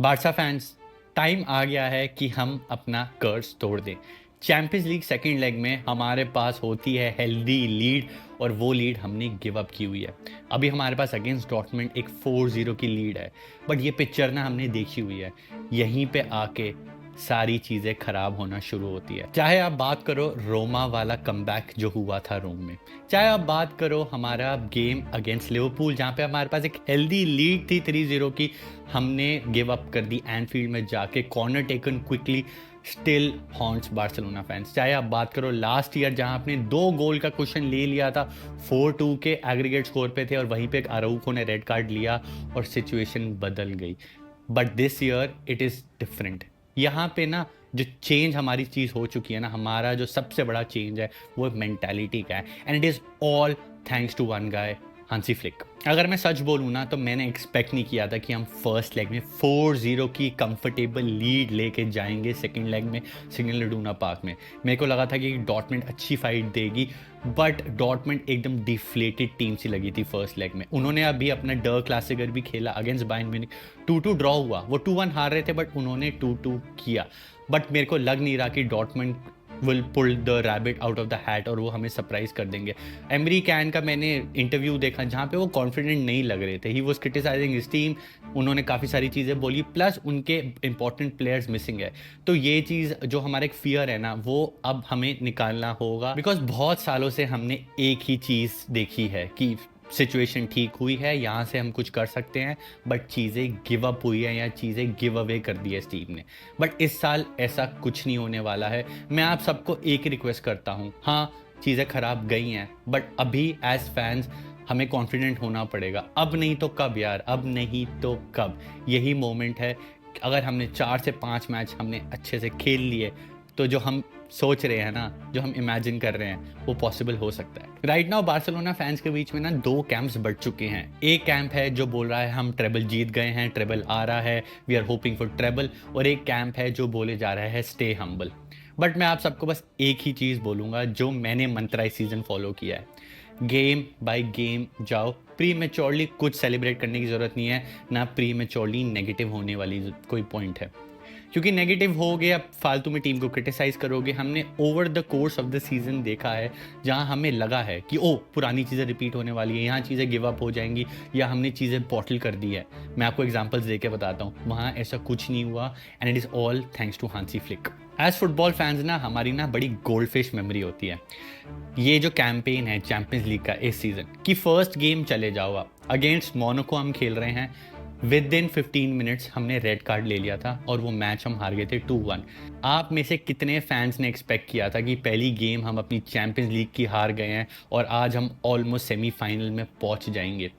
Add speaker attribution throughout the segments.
Speaker 1: Barca fans, time आ गया है कि हम अपना कर्स तोड़ दें। चैंपियंस लीग सेकंड लेग में हमारे पास होती है हेल्दी लीड और वो लीड हमने गिव अप की हुई है। अभी हमारे पास अगेंस्ट डॉर्टमुंड एक 4-0 की लीड है, बट ये पिक्चर ना हमने देखी हुई है। यहीं पे आके सारी चीज़ें खराब होना शुरू होती है। चाहे आप बात करो रोमा वाला कमबैक जो हुआ था रोम में, चाहे आप बात करो हमारा गेम अगेंस्ट लिवरपूल जहाँ पे हमारे पास एक हेल्दी लीड थी 3-0 की, हमने गिव अप कर दी एनफील्ड में जाके, corner taken quickly, still haunts Barcelona fans. चाहे आप बात करो लास्ट ईयर जहां आपने 2 गोल का क्वेश्चन ले लिया था, 4-2 के एग्रीगेट स्कोर पे थे और वहीं पे अराउखो ने रेड कार्ड लिया और सिचुएशन बदल गई। But this year it is different. यहाँ पे ना जो चेंज हमारी चीज़ हो चुकी है ना, हमारा जो सबसे बड़ा चेंज है वो मेंटालिटी का है, and it is all thanks to one guy, Hansi Flick. अगर मैं सच बोलूँ ना तो मैंने एक्सपेक्ट नहीं किया था कि हम फर्स्ट लेग में 4-0 की कंफर्टेबल लीड लेके जाएंगे सेकंड लेग में सिग्नल इडूना पार्क में। मेरे को लगा था कि डॉर्टमुंड अच्छी फाइट देगी, बट डॉर्टमुंड एकदम डिफ्लेटेड टीम सी लगी थी फर्स्ट लेग में। उन्होंने अभी अपना डर क्लासिकर भी खेला अगेंस्ट बायर्न म्यूनिख, 2-2 ड्रॉ हुआ, वो 2-1 हार रहे थे बट उन्होंने 2-2 किया। बट मेरे को लग नहीं रहा कि Dortmund will pull the rabbit out of the hat और वो हमें सरप्राइज कर देंगे। एमरी कैन का मैंने इंटरव्यू देखा जहाँ पे वो कॉन्फिडेंट नहीं लग रहे थे, he was criticising his team. उन्होंने काफ़ी सारी चीज़ें बोली, प्लस उनके इंपॉर्टेंट प्लेयर्स मिसिंग है। तो ये चीज़ जो हमारा एक फियर है ना, वो अब हमें निकालना होगा, बिकॉज बहुत सालों से हमने एक ही चीज़ देखी है कि सिचुएशन ठीक हुई है, यहाँ से हम कुछ कर सकते हैं, बट चीज़ें गिव अप हुई है या चीज़ें गिव अवे कर दी है इस टीम ने। बट इस साल ऐसा कुछ नहीं होने वाला है। मैं आप सबको एक रिक्वेस्ट करता हूँ, हाँ चीज़ें खराब गई हैं, बट अभी एज फैंस हमें कॉन्फिडेंट होना पड़ेगा। अब नहीं तो कब यार, अब नहीं तो कब, यही मोमेंट है। अगर हमने 4 से 5 मैच हमने अच्छे से खेल लिए तो जो हम सोच रहे हैं ना, जो हम इमेजिन कर रहे हैं, वो पॉसिबल हो सकता है। राइट नाउ बार्सिलोना फैंस के बीच में ना 2 कैंप्स बढ़ चुके हैं। एक कैंप है जो बोल रहा है हम ट्रेबल जीत गए हैं, ट्रेबल आ रहा है, we are hoping for treble, और एक कैंप है जो बोले जा रहा है स्टे हम्बल। बट मैं आप सबको बस एक ही चीज़ बोलूँगा जो मैंने मंत्रा इस सीज़न फॉलो किया है, गेम बाय गेम जाओ। प्री मेच्योरली कुछ सेलिब्रेट करने की ज़रूरत नहीं है, ना प्री मेच्योरली नेगेटिव होने वाली कोई पॉइंट है, क्योंकि नेगेटिव हो गए अब फालतू में टीम को क्रिटिसाइज करोगे। हमने over the course of the season देखा है जहां हमें लगा है कि ओ पुरानी चीज़ें रिपीट होने वाली है, यहाँ चीज़ें गिव अप हो जाएंगी या हमने चीज़ें बॉटल कर दी है। मैं आपको एग्जांपल्स दे के बताता हूँ, वहाँ ऐसा कुछ नहीं हुआ, and it is all thanks to Hansi Flick. As football fans ना हमारी ना बड़ी गोल्ड फिश मेमोरी होती है। ये जो कैंपेन है चैंपियंस लीग का इस सीज़न की, फर्स्ट गेम चले जाओ आप, अगेंस्ट मोनाको हम खेल रहे हैं, विद इन 15 मिनट्स हमने रेड कार्ड ले लिया था और वो मैच हम हार गए थे 2-1। आप में से कितने फैंस ने एक्सपेक्ट किया था कि पहली गेम हम अपनी चैंपियंस लीग की हार गए हैं और आज हम ऑलमोस्ट सेमीफाइनल में पहुंच जाएंगे?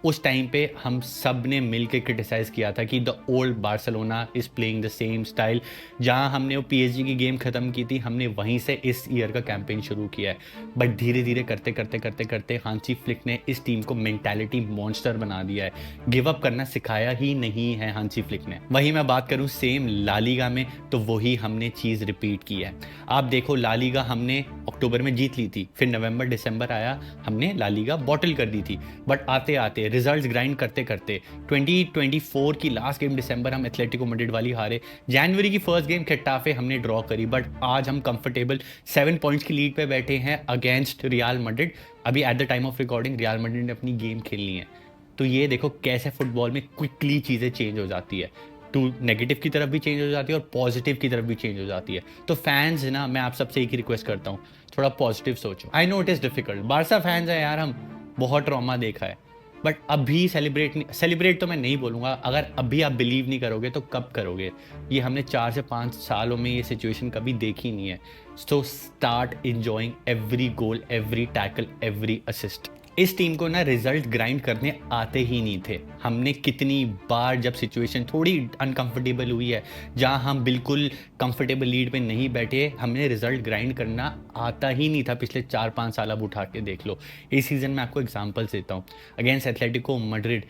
Speaker 1: उस टाइम पे हम सब ने मिल के क्रिटिसाइज़ किया था कि the old Barcelona is playing the same style. जहां हमने वो पीएसजी की गेम ख़त्म की थी, हमने वहीं से इस ईयर का कैंपेन शुरू किया है। बट धीरे धीरे करते करते करते करते हांसी फ्लिक ने इस टीम को मेंटालिटी मॉन्स्टर बना दिया है। गिव अप करना सिखाया ही नहीं है हांसी फ्लिक ने। वहीं मैं बात करूं सेम लालीगा में, तो वही हमने चीज़ रिपीट की है। आप देखो लालीगा हमने अक्टूबर में जीत ली थी, फिर नवंबर दिसंबर आया, हमने लालीगा बॉटल कर दी थी। बट आते आते रिजल्ट्स ग्राइंड करते करते 2024 की लास्ट गेम दिसंबर हम एथलेटिको मैड्रिड वाली हारे, जनवरी की फर्स्ट गेम खेटाफे हमने ड्रॉ करी, बट आज हम कंफर्टेबल 7 पॉइंट्स की लीड पे बैठे हैं अगेंस्ट रियल मैड्रिड। अभी at the time of recording real Madrid ने अपनी गेम खेलनी है। तो ये देखो कैसे फुटबॉल में क्विकली चीज़ें चेंज हो जाती है, टू नेगेटिव की तरफ भी चेंज हो जाती है और पॉजिटिव की तरफ भी चेंज हो जाती है। तो फैंस ना, मैं आप सबसे एक ही रिक्वेस्ट करता हूँ, थोड़ा पॉजिटिव सोचो। I know it is difficult, Barca fans है यार, हम बहुत ट्रॉमा देखा है, बट अभी सेलिब्रेट तो मैं नहीं बोलूँगा। अगर अभी आप बिलीव नहीं करोगे तो कब करोगे? ये हमने 4 से 5 सालों में ये सिचुएशन कभी देखी नहीं है। सो स्टार्ट इंजॉइंग एवरी गोल, एवरी टैकल, एवरी असिस्ट। इस टीम को ना रिजल्ट ग्राइंड करने आते ही नहीं थे। हमने कितनी बार जब सिचुएशन थोड़ी अनकंफर्टेबल हुई है, जहां हम बिल्कुल कंफर्टेबल लीड पे नहीं बैठे, हमने रिजल्ट ग्राइंड करना आता ही नहीं था। पिछले 4-5 साल अब उठा के देख लो। इस सीज़न में आपको एग्जांपल्स देता हूँ, अगेंस्ट एथलेटिको मैड्रिड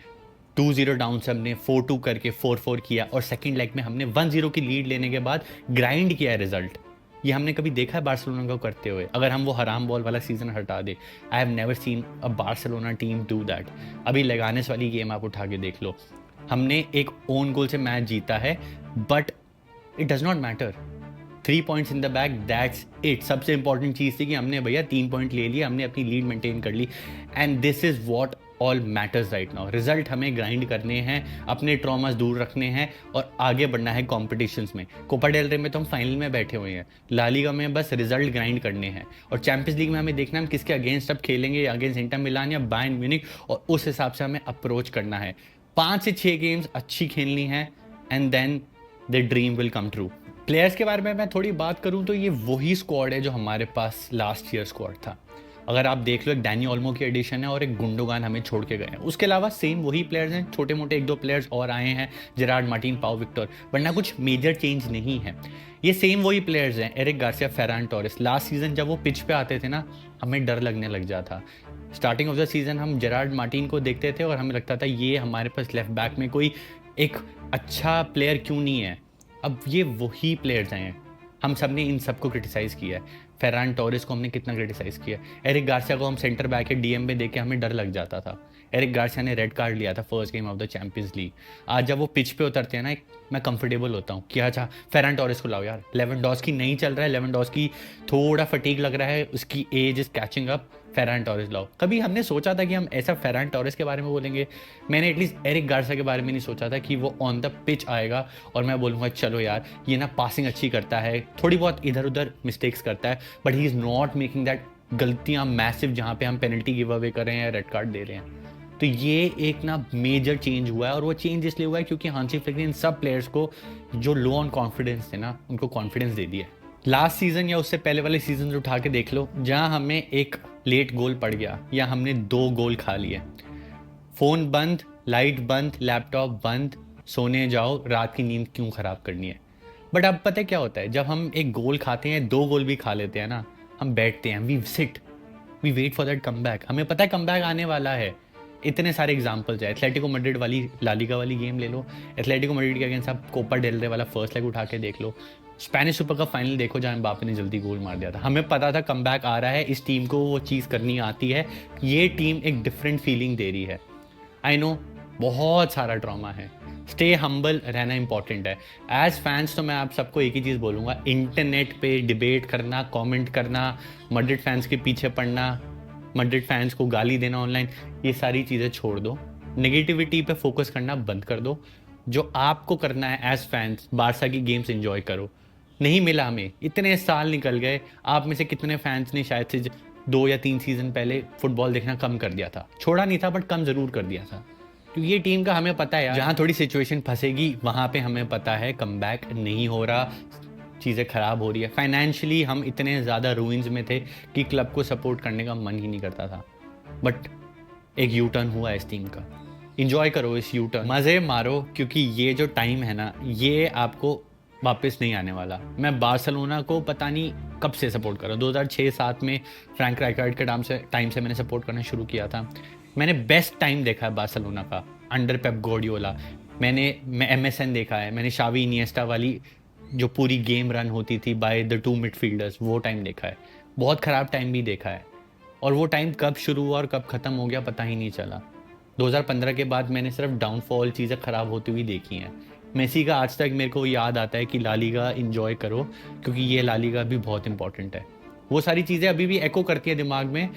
Speaker 1: 2-0 डाउन से हमने 4-2 करके 4-4 किया, और सेकेंड लेग में हमने 1-0 की लीड लेने के बाद ग्राइंड किया है रिजल्ट। ये हमने कभी देखा है बार्सिलोना को करते हुए? अगर हम वो हराम बॉल वाला सीजन हटा दे, I have never seen a Barcelona team do that. अभी लेगानेस वाली गेम आप उठा के देख लो, हमने एक ओन गोल से मैच जीता है, but it does not matter. 3 points in the back, that's it. सबसे इंपॉर्टेंट चीज़ थी कि हमने भैया 3 पॉइंट ले लिए, हमने अपनी लीड मेंटेन कर ली, and this is what all matters right now. Result हमें ग्राइंड करने हैं, अपने ट्रॉमास दूर रखने हैं और आगे बढ़ना है कॉम्पिटिशन्स में। कोपा डेल रे में तो हम फाइनल में बैठे हुए हैं, ला लीगा में बस रिजल्ट ग्राइंड करने हैं, और चैंपियंस लीग में हमें देखना है हम किसके अगेंस्ट अब खेलेंगे, अगेंस्ट इंटर मिलान या बायर्न म्यूनिख, और उस हिसाब से हमें अप्रोच करना है। 5 से 6 गेम्स अच्छी खेलनी है, and then the dream will come true. Players के बारे में मैं थोड़ी बात करूं तो ये वही स्क्वाड है जो हमारे पास लास्ट ईयर स्क्वाड था। अगर आप देख लो, एक डैनी ओल्मो की एडिशन है और एक गुंडोगान हमें छोड़ के गए हैं। उसके अलावा सेम वही प्लेयर्स हैं, छोटे मोटे 1-2 प्लेयर्स और आए हैं, जेरार्ड मार्टिन, पाओ विक्टर, वरना कुछ मेजर चेंज नहीं है। ये सेम वही प्लेयर्स हैं, Eric Garcia, Ferran Torres. Last season जब वो पिच पे आते थे ना, हमें डर लगने लग जाता। स्टार्टिंग ऑफ द सीजन हम जेरार्ड मार्टिन को देखते थे और हमें लगता था ये हमारे पास लेफ्ट बैक में कोई एक अच्छा प्लेयर क्यों नहीं है। अब ये वही प्लेयर्स हैं। हम सब ने इन सबको क्रिटिसाइज़ किया है। फेरान टोरेस को हमने कितना क्रिटिसाइज़ किया। एरिक गार्सिया को हम सेंटर बैक के डीएम में देख के हमें डर लग जाता था। एरिक गार्सिया ने रेड कार्ड लिया था first game of the champions league. आज जब वो पिच पे उतरते हैं ना, मैं कंफर्टेबल होता हूँ कि अच्छा फेरान टोरेस को लाओ यार। लेवेंडोस्की नहीं चल रहा है, लेवेंडोस्की थोड़ा फटीग लग रहा है, उसकी age is catching up, Ferran Torres लाओ। कभी हमने सोचा था कि हम ऐसा फेरान टोरेस के बारे में बोलेंगे? मैंने एटलीस्ट एरिक गार्सिया के बारे में नहीं सोचा था कि वो ऑन द पिच आएगा और मैं बोलूँगा चलो यार ये ना पासिंग अच्छी करता है, थोड़ी बहुत इधर उधर मिस्टेक्स करता है, but he is not making that गलतियाँ मैसिव जहाँ पे हम पेनल्टी गिव अवे कर रहे हैं या रेड कार्ड दे रहे हैं। तो ये एक ना मेजर चेंज हुआ है, और वो चेंज इसलिए हुआ है क्योंकि हांसी फ्लिक ने इन सब प्लेयर्स को जो लो ऑन कॉन्फिडेंस थे ना, उनको कॉन्फिडेंस दे दिया। लास्ट सीजन या उससे पहले वाले सीजन उठा के देख लो, जहां हमें एक लेट गोल पड़ गया या हमने 2 गोल खा लिए, फ़ोन बंद, लाइट बंद, लैपटॉप बंद, सोने जाओ, रात की नींद क्यों ख़राब करनी है। बट अब पता है क्या होता है, जब हम एक गोल खाते हैं, 2 गोल भी खा लेते हैं ना, हम बैठते हैं, we sit, we wait for that come back. हमें पता है कम बैक आने वाला है। इतने सारे एग्जाम्पल्स है। एथलेटिको मैड्रिड वाली ला लीगा वाली गेम ले लो, एथलेटिको मैड्रिड के अगेंस्ट आप कोपा डेल रे वाला फर्स्ट लेग उठा के देख लो, स्पेनिश सुपर कप फाइनल देखो जहाँ एम्बापे ने जल्दी गोल मार दिया था। हमें पता था कम बैक आ रहा है, इस टीम को वो चीज़ करनी आती है, ये टीम एक डिफरेंट फीलिंग दे रही है। आई नो बहुत सारा ड्रामा है, स्टे हम्बल रहना इंपॉर्टेंट है। एज फैंस तो मैं आप सबको एक ही चीज़ बोलूँगा, इंटरनेट पे डिबेट करना, कमेंट करना, मैड्रिड फैंस के पीछे पड़ना, मैड्रिड फैंस को गाली देना ऑनलाइन, ये सारी चीज़ें छोड़ दो। नेगेटिविटी पे फोकस करना बंद कर दो। जो आपको करना है एज फैंस, बारसा की गेम्स एंजॉय करो। नहीं मिला हमें, इतने साल निकल गए, आप में से कितने फैंस ने शायद से 2 या 3 सीज़न पहले फुटबॉल देखना कम कर दिया था। छोड़ा नहीं था, बट कम ज़रूर कर दिया था। तो ये टीम का हमें पता है यार, जहाँ थोड़ी सिचुएशन फंसेगी वहाँ पे हमें पता है कम बैक नहीं हो रहा, चीज़ें ख़राब हो रही है। फाइनेंशियली हम इतने ज़्यादा रूइंस में थे कि क्लब को सपोर्ट करने का मन ही नहीं करता था। बट एक यू टर्न हुआ इस टीम का, इंजॉय करो इस यू टर्न, मज़े मारो, क्योंकि ये जो टाइम है ना, ये आपको वापस नहीं आने वाला। मैं बार्सिलोना को पता नहीं कब से सपोर्ट कर रहा हूँ, 2006-7 में फ्रैंक राइकार्ड के टाइम से मैंने सपोर्ट करना शुरू किया था। मैंने बेस्ट टाइम देखा है बार्सिलोना का अंडर पेप गार्डियोला। मैं MSN देखा है, मैंने शावी इनिएस्टा वाली जो पूरी गेम रन होती थी बाय द 2 मिडफील्डर्स, वो टाइम देखा है। बहुत ख़राब टाइम भी देखा है, और वो टाइम कब शुरू हुआ और कब ख़त्म हो गया पता ही नहीं चला। 2015 के बाद मैंने सिर्फ डाउनफॉल, चीज़ें ख़राब होती हुई देखी हैं। मेसी का आज तक मेरे को याद आता है कि ला लीगा एंजॉय करो, क्योंकि ये ला लीगा भी बहुत इंपॉर्टेंट है। वो सारी चीज़ें अभी भी एको करती है दिमाग में,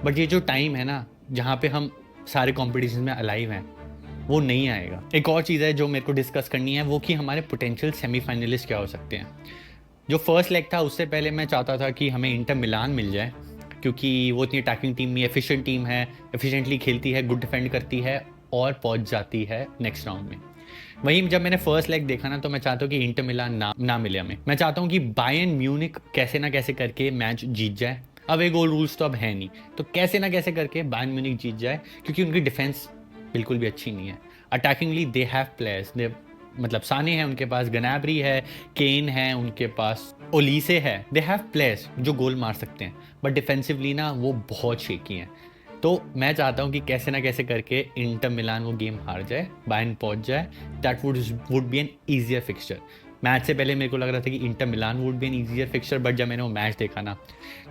Speaker 1: बट ये जो टाइम है ना, जहाँ पे हम सारे कॉम्पिटिशन में अलाइव हैं, वो नहीं आएगा। एक और चीज़ है जो मेरे को डिस्कस करनी है, वो कि हमारे पोटेंशियल सेमीफाइनलिस्ट क्या हो सकते हैं। जो फर्स्ट लेग था उससे पहले मैं चाहता था कि हमें इंटर मिलान मिल जाए, क्योंकि वो इतनी अटैकिंग टीम में एफिशिएंट टीम है, एफिशिएंटली खेलती है, गुड डिफेंड करती है और पहुंच जाती है नेक्स्ट राउंड में। वहीं जब मैंने फर्स्ट लेग देखा ना, तो मैं चाहता हूँ कि इंटर मिलान ना मिले हमें। मैं चाहता हूँ कि बायर्न म्यूनिख कैसे ना कैसे करके मैच जीत जाए। अब एक गोल रूल्स तो अब है नहीं, तो कैसे ना कैसे करके बायर्न म्यूनिख जीत जाए, क्योंकि उनकी डिफेंस बिल्कुल भी अच्छी नहीं है। अटैकिंगली दे हैव प्लेयर्स, दे मतलब साने हैं उनके पास, गनाब्री है, केन है उनके पास, ओलीसे है, दे हैव प्लेयर्स जो गोल मार सकते हैं, बट डिफेंसिवली ना वो बहुत शेकी हैं। तो मैं चाहता हूँ कि कैसे ना कैसे करके इंटर मिलान वो गेम हार जाए, बायर्न पहुँच जाए, that would be N easier fixture. Match से पहले मेरे को लग रहा था कि Inter Milan would be N easier fixture, but जब मैंने वो मैच देखा ना,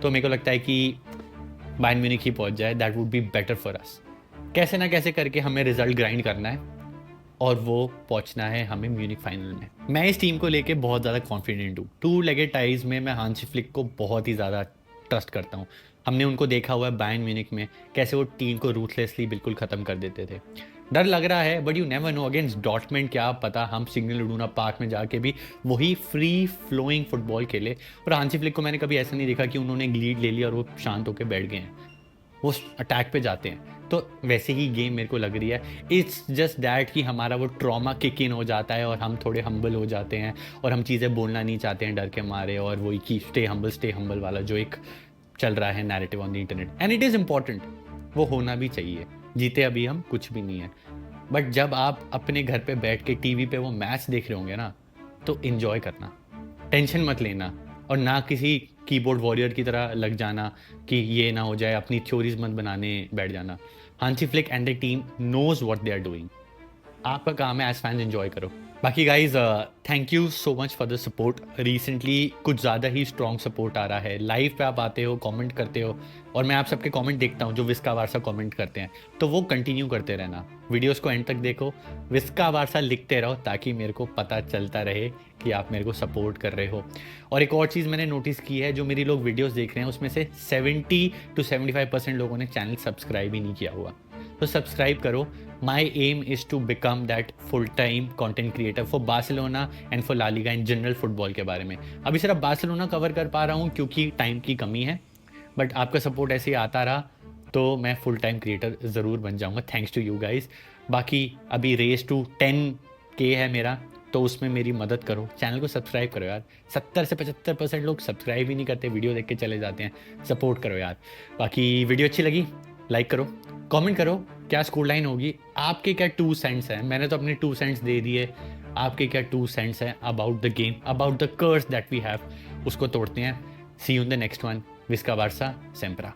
Speaker 1: तो मेरे को लगता है कि बायर्न म्यूनिख ही पहुँच जाए, that would be better for us. कैसे ना कैसे करके हमें रिजल्ट ग्राइंड करना है, और वो पहुंचना है हमें म्यूनिक फाइनल में। मैं इस टीम को लेके बहुत ज़्यादा कॉन्फिडेंट हूँ। टू लेगेड टाइज में मैं हांसी फ्लिक को बहुत ही ज़्यादा ट्रस्ट करता हूँ। हमने उनको देखा हुआ है बायर्न म्यूनिक में, कैसे वो टीम को रूथलेसली बिल्कुल ख़त्म कर देते थे। डर लग रहा है, but you never know against Dortmund, क्या पता हम सिग्नल इडूना पार्क में जाके भी वही फ्री फ्लोइंग फुटबॉल खेले। और हांसी फ्लिक को मैंने कभी ऐसा नहीं देखा कि उन्होंने एक लीड ले लिया और वो शांत होकर बैठ गए हैं, वो अटैक पे जाते हैं। तो वैसे ही गेम मेरे को लग रही है। इट्स जस्ट दैट कि हमारा वो ट्रॉमा किक इन हो जाता है और हम थोड़े हम्बल हो जाते हैं और हम चीज़ें बोलना नहीं चाहते हैं डर के मारे, और वही कि स्टे हम्बल वाला जो एक चल रहा है narrative on the internet, and it is important, वो होना भी चाहिए। जीते अभी हम कुछ भी नहीं है, बट जब आप अपने घर पे बैठ के टीवी पे वो मैच देख रहे होंगे ना, तो इन्जॉय करना, टेंशन मत लेना, और ना किसी कीबोर्ड वॉरियर की तरह लग जाना कि ये ना हो जाए, अपनी थ्योरीज मत बनाने बैठ जाना। Hansi Flick and the team knows what they are doing. आपका काम है एज फैंस एंजॉय करो। बाकी guys, thank you so much for the support. Recently कुछ ज़्यादा ही स्ट्रॉन्ग सपोर्ट आ रहा है। लाइव पे आप आते हो, कमेंट करते हो, और मैं आप सबके कमेंट देखता हूँ जो विस्का वारसा कमेंट करते हैं, तो वो कंटिन्यू करते रहना। वीडियोस को एंड तक देखो, विस्का वारसा लिखते रहो, ताकि मेरे को पता चलता रहे कि आप मेरे को सपोर्ट कर रहे हो। और एक और चीज़ मैंने नोटिस की है, जो मेरी लोग वीडियोस देख रहे हैं उसमें से 70 to 75% लोगों ने चैनल सब्सक्राइब ही नहीं किया हुआ। तो सब्सक्राइब करो। My aim is to become that full-time content creator for Barcelona and for La Liga in general football के बारे में। अभी सिर्फ बार्सिलोना कवर कर पा रहा हूँ क्योंकि टाइम की कमी है, बट आपका सपोर्ट ऐसे ही आता रहा तो मैं फुल टाइम क्रिएटर ज़रूर बन जाऊँगा, थैंक्स टू यू गाइज। बाकी अभी रेस टू 10K है मेरा, तो उसमें मेरी मदद करो, चैनल को सब्सक्राइब करो यार। 70 से 75% लोग सब्सक्राइब ही नहीं करते, वीडियो देख के चले जाते हैं। सपोर्ट करो यार। बाकी वीडियो अच्छी लगी लाइक करो, कमेंट करो क्या स्कोर लाइन होगी, आपके क्या 2 सेंट्स हैं। मैंने तो अपने 2 सेंट्स दे दिए, आपके क्या 2 सेंट्स हैं about the game, about the curse that we have. उसको तोड़ते हैं। See you in the next one. विस्का बारसा सेम्परा।